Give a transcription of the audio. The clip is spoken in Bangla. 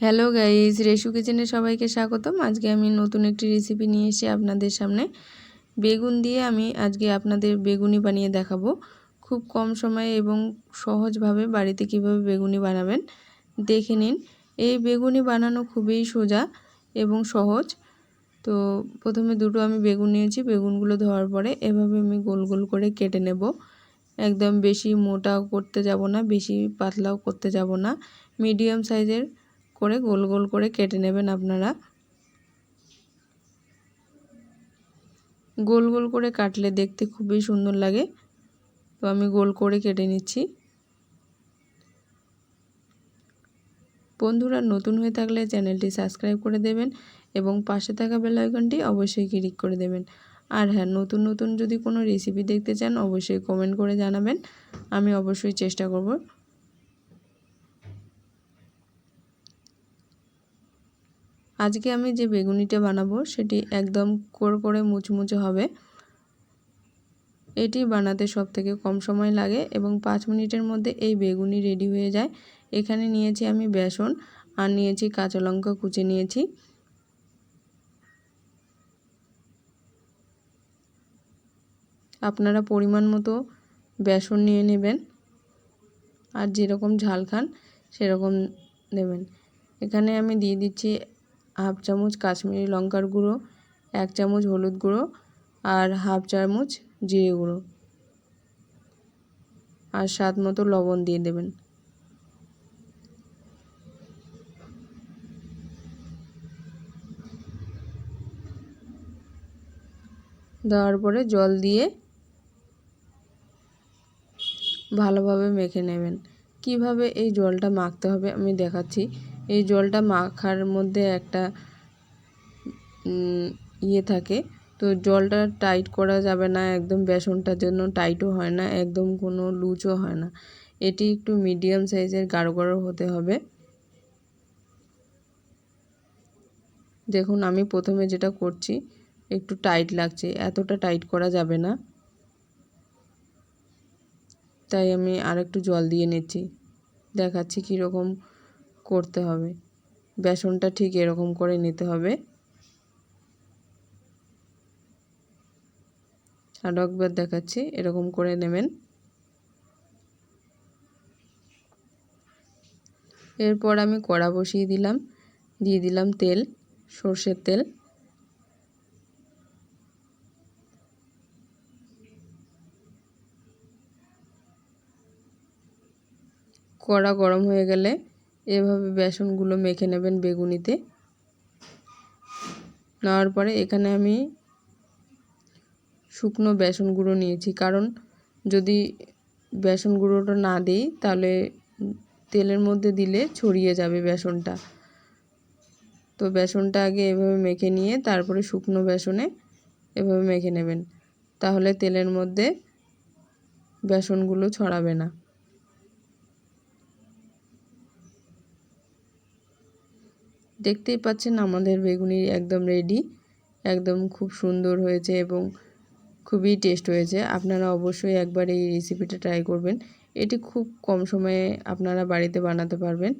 হ্যালো গাইস, রেশু কিচেনে সবাইকে স্বাগতম। আজকে আমি নতুন একটি রেসিপি নিয়ে এসেছি আপনাদের সামনে। বেগুন দিয়ে আমি আজকে আপনাদের বেগুনি বানিয়ে দেখাবো। খুব কম সময়ে এবং সহজভাবে বাড়িতে কিভাবে বেগুনি বানাবেন দেখে নিন। এই বেগুনি বানানো খুবই সোজা এবং সহজ। তো প্রথমে দুটো আমি বেগুন নিয়েছি। বেগুনগুলো ধোয়ার পরে এভাবে আমি গোল গোল করে কেটে নেব। একদম বেশি মোটাও করতে যাব না, বেশি পাতলাও করতে যাব না, মিডিয়াম সাইজের করে গোল গোল করে কেটে নেবেন আপনারা। গোল গোল করে কাটলে দেখতে খুবই সুন্দর লাগে। তো আমি গোল করে কেটে নিচ্ছি। বন্ধুরা, নতুন হয়ে থাকলে চ্যানেলটি সাবস্ক্রাইব করে দেবেন এবং পাশে থাকা বেল আইকনটি অবশ্যই ক্লিক করে দেবেন। আর হ্যাঁ, নতুন নতুন যদি কোনো রেসিপি দেখতে চান অবশ্যই কমেন্ট করে জানাবেন, আমি অবশ্যই চেষ্টা করব। আজকে আমি যে বেগুনিটা বানাবো সেটি একদম করে মুচমুচে হবে। এটি বানাতে সবথেকে কম সময় লাগে এবং 5 মিনিটের মধ্যে এই বেগুনি রেডি হয়ে যায়। এখানে নিয়েছি আমি বেসন আর নিয়েছি কাঁচা লঙ্কা কুচি নিয়েছি। আপনারা পরিমাণ মতো বেসন নিয়ে নেবেন আর যেরকম ঝাল খান সেরকম নেবেন। এখানে আমি দিয়ে দিচ্ছি হাফ চামচ কাশ্মীরি লঙ্কার গুঁড়ো, 1 চামচ হলুদ গুঁড়ো আর হাফ চামচ জিরে গুঁড়ো আর স্বাদ মতো লবণ দিয়ে দেবেন। দেওয়ার পরে জল দিয়ে ভালোভাবে মেখে নেবেন। কিভাবে এই জলটা মাখতে হবে আমি দেখাচ্ছি। এই জলটা মাখার মধ্যে একটা থাকে, তো জলটা টাইট করা যাবে না, একদম বেসনটার জন্য টাইটও হয় না, একদম কোনো লুজও হয় না। এটি একটু মিডিয়াম সাইজের গাঢ় গাঢ় হতে হবে। দেখুন, আমি প্রথমে যেটা করছি একটু টাইট লাগছে, এতটা টাইট করা যাবে না, তাই আমি আরেকটু জল দিয়ে নিচ্ছি। দেখাচ্ছি কীরকম করতে হবে। বেসনটা ঠিক এরকম করে নিতে হবে। আর একবার দেখাচ্ছি, এরকম করে নেবেন। এরপর আমি কড়া বসিয়ে দিলাম, দিয়ে দিলাম তেল, সর্ষের তেল। কড়া গরম হয়ে গেলে এভাবে বেসনগুলো মেখে নেবেন বেগুনিতে। নেওয়ার পরে এখানে আমি শুকনো বেসন গুঁড়ো নিয়েছি, কারণ যদি বেসন গুঁড়োটা না দিই তাহলে তেলের মধ্যে দিলে ছড়িয়ে যাবে বেসনটা। তো বেসনটা আগে এভাবে মেখে নিয়ে তারপরে শুকনো বেসনে এভাবে মেখে নেবেন, তাহলে তেলের মধ্যে বেসনগুলো ছড়াবে না। দেখতেই পাচ্ছেন আমাদের বেগুনি একদম রেডি, একদম খুব সুন্দর হয়েছে এবং খুবই টেস্ট হয়েছে। আপনারা অবশ্যই একবার এই রেসিপিটা ট্রাই করবেন। এটি খুব কম সময়ে আপনারা বাড়িতে বানাতে পারবেন।